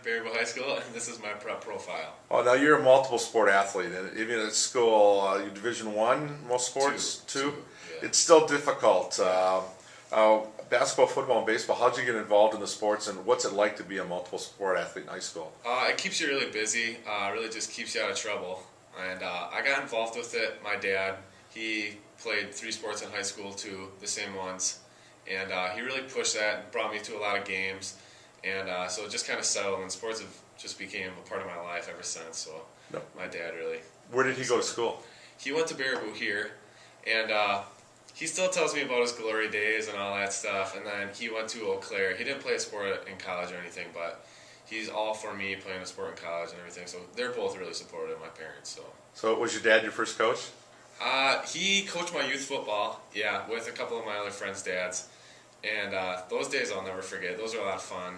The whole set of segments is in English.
Berryville High School, and this is my prep profile. Oh, now you're a multiple sport athlete, and even at school, you Division One, most sports, two. Yeah. It's still difficult. Basketball, football, and baseball. How'd you get involved in the sports, and what's it like to be a multiple sport athlete in high school? It keeps you really busy. Really just keeps you out of trouble. And I got involved with it. My dad, he played 3 sports in high school too, the same ones, and he really pushed that and brought me to a lot of games. And so it just kind of settled, and sports have just became a part of my life ever since. So my dad really. Where did he go to school? He went to Baraboo here, and he still tells me about his glory days and all that stuff. And then he went to Eau Claire. He didn't play a sport in college or anything, but he's all for me playing a sport in college and everything. So they're both really supportive, my parents. So was your dad your first coach? He coached my youth football, yeah, with a couple of my other friends' dads. And those days I'll never forget. Those were a lot of fun.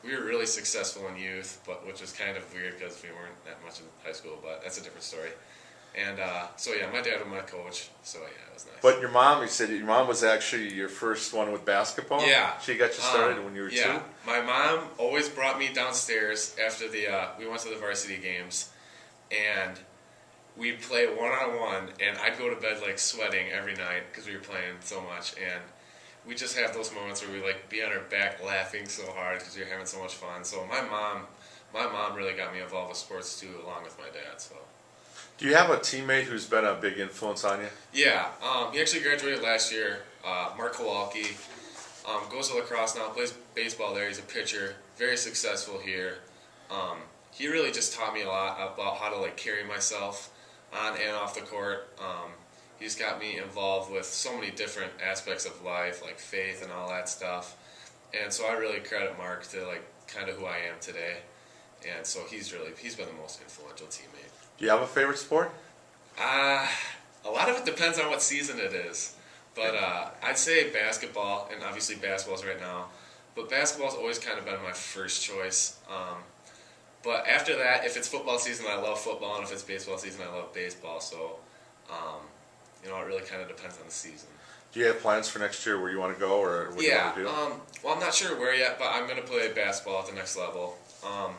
We were really successful in youth, which was kind of weird because we weren't that much in high school, but that's a different story. And so, yeah, my dad was my coach, so, yeah, it was nice. But your mom, you said your mom was actually your first one with basketball? Yeah. She got you started when you were 2? Yeah. My mom always brought me downstairs after we went to the varsity games, and we'd play one-on-one, and I'd go to bed, like, sweating every night because we were playing so much, and we just have those moments where we like be on our back laughing so hard because we were having so much fun. So my mom really got me involved with sports too, along with my dad. So. Do you have a teammate who's been a big influence on you? Yeah, he actually graduated last year. Mark Kowalski goes to lacrosse now, plays baseball there. He's a pitcher, very successful here. He really just taught me a lot about how to like carry myself on and off the court. He's got me involved with so many different aspects of life, like faith and all that stuff. And so I really credit Mark to like kind of who I am today. And so he's been the most influential teammate. Do you have a favorite sport? A lot of it depends on what season it is. But I'd say basketball, and obviously basketball's right now. But basketball's always kind of been my first choice. But after that, if it's football season, I love football, and if it's baseball season, I love baseball. So, it really kind of depends on the season. Do you have plans for next year where you want to go, or what do you want to do? Well, I'm not sure where yet, but I'm going to play basketball at the next level. I'm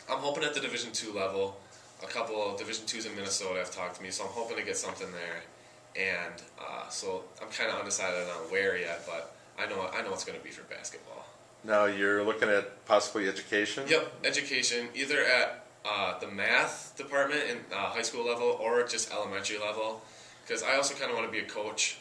hoping at the Division II level. A couple of Division IIs in Minnesota have talked to me, so I'm hoping to get something there. And so I'm kind of undecided on where yet, but I know it's going to be for basketball. Now you're looking at possibly education? Yep, education, either at the math department in high school level or just elementary level, because I also kind of want to be a coach,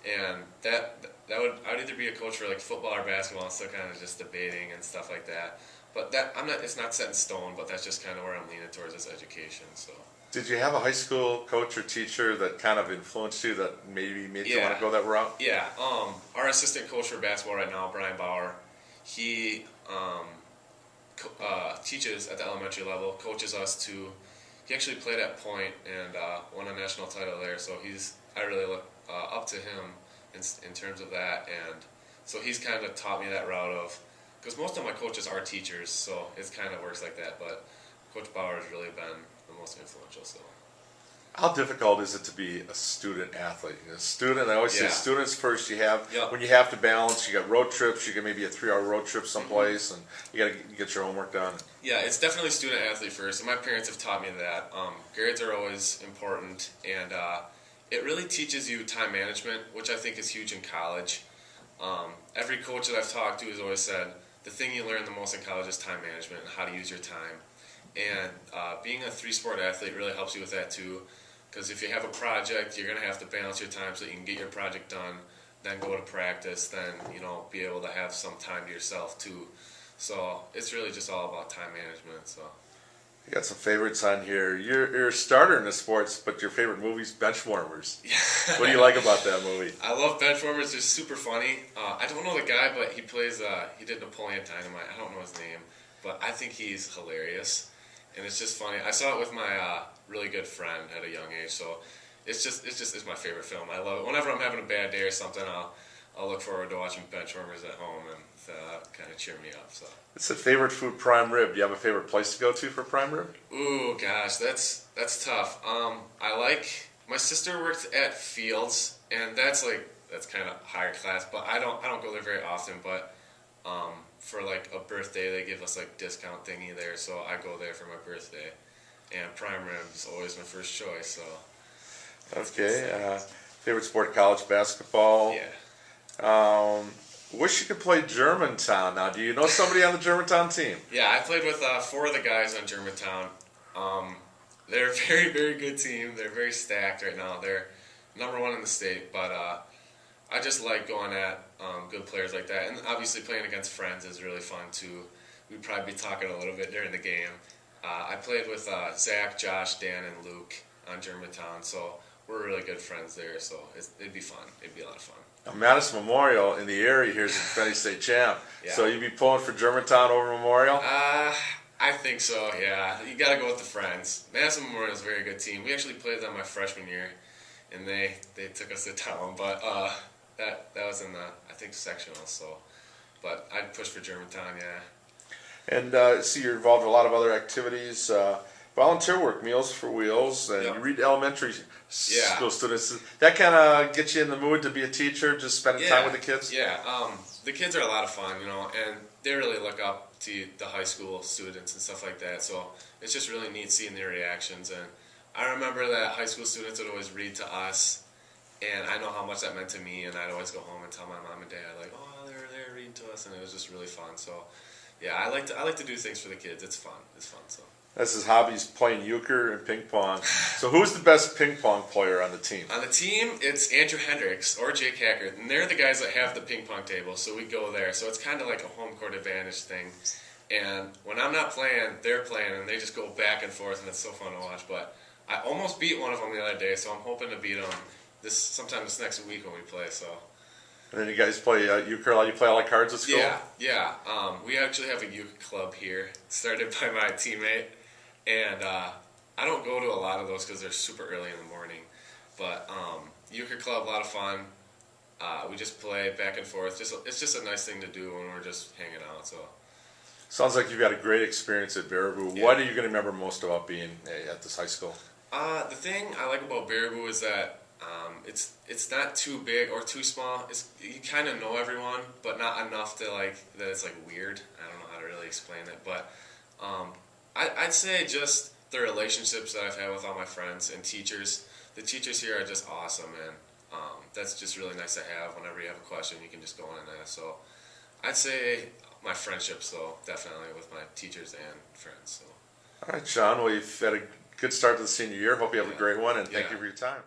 and I would either be a coach for like football or basketball. I'm still kind of just debating and stuff like that. But it's not set in stone, but that's just kind of where I'm leaning towards is education. So. Did you have a high school coach or teacher that kind of influenced you that maybe made you want to go that route? Yeah. Our assistant coach for basketball right now, Brian Bauer, he teaches at the elementary level, coaches us too. He actually played at Point and won a national title there, so I really look up to him in terms of that. And so he's kind of taught me that route of, because most of my coaches are teachers, so it kind of works like that. But Coach Bauer has really been the most influential. So, how difficult is it to be a student athlete? A student, I always say students first. When you have to balance, you got road trips. You get maybe a 3-hour road trip someplace, and you got to get your homework done. Yeah, it's definitely student athlete first, and my parents have taught me that. Grades are always important, and it really teaches you time management, which I think is huge in college. Every coach that I've talked to has always said, the thing you learn the most in college is time management and how to use your time. And being a 3-sport athlete really helps you with that too, because if you have a project, you're going to have to balance your time so that you can get your project done, then go to practice, then be able to have some time to yourself too. So it's really just all about time management. So. You got some favorites on here. You're a starter in the sports, but your favorite movie's Benchwarmers. Yeah. What do you like about that movie? I love Benchwarmers. They're super funny. I don't know the guy, but he plays. He did Napoleon Dynamite. I don't know his name, but I think he's hilarious, and it's just funny. I saw it with my really good friend at a young age, so it's my favorite film. I love it. Whenever I'm having a bad day or something, I'll look forward to watching Benchwarmers at home, and kind of cheer me up. So. It's a favorite food, prime rib. Do you have a favorite place to go to for prime rib? Ooh, gosh, that's tough. My sister worked at Fields, and that's kind of higher class, but I don't go there very often. But for like a birthday, they give us like discount thingy there, so I go there for my birthday. And prime rib is always my first choice. So. Okay. Favorite sport? College basketball. Yeah. Wish you could play Germantown. Now, do you know somebody on the Germantown team? Yeah, I played with 4 of the guys on Germantown. They're a very, very good team. They're very stacked right now. They're #1 in the state, but I just like going at good players like that. And obviously playing against friends is really fun too. We'd probably be talking a little bit during the game. I played with Zach, Josh, Dan, and Luke on Germantown, so we're really good friends there. So it'd be fun. It'd be a lot of fun. Now, Madison Memorial in the area here is the defending state champ. Yeah. So you'd be pulling for Germantown over Memorial? I think so, yeah. You got to go with the friends. Madison Memorial is a very good team. We actually played them my freshman year, and they took us to town. But that was in the, I think, sectional. So, but I'd push for Germantown, yeah. And see, you're involved in a lot of other activities. Volunteer work, Meals for Wheels, and Yep. you read elementary Yeah. school students. That kind of gets you in the mood to be a teacher, just spending time with the kids? Yeah, the kids are a lot of fun, you know, and they really look up to the high school students and stuff like that. So it's just really neat seeing their reactions. And I remember that high school students would always read to us, and I know how much that meant to me. And I'd always go home and tell my mom and dad, like, "Oh, they were there reading to us," and it was just really fun. So yeah, I like to do things for the kids. It's fun. It's fun. So. That's his hobbies, playing euchre and ping pong. So who's the best ping pong player on the team? On the team, it's Andrew Hendricks or Jake Hackert, and they're the guys that have the ping pong table, so we go there. So it's kind of like a home court advantage thing. And when I'm not playing, they're playing, and they just go back and forth, and it's so fun to watch. But I almost beat one of them the other day, so I'm hoping to beat them sometime this next week when we play. So. And then you guys play euchre. You play all the cards at school? Yeah. We actually have a euchre club here, started by my teammate. And I don't go to a lot of those because they're super early in the morning. But euchre club, a lot of fun. We just play back and forth. It's just a nice thing to do when we're just hanging out. So. Sounds like you've got a great experience at Baraboo. Yeah. What are you going to remember most about being at this high school? The thing I like about Baraboo is that it's not too big or too small. You kind of know everyone, but not enough to that it's weird. I don't know how to really explain it, but I'd say just the relationships that I've had with all my friends and teachers. The teachers here are just awesome, and that's just really nice to have. Whenever you have a question, you can just go in and ask. So I'd say my friendships, though, definitely with my teachers and friends. So. All right, Sean. Well, you've had a good start to the senior year. Hope you have a great one, and thank you for your time.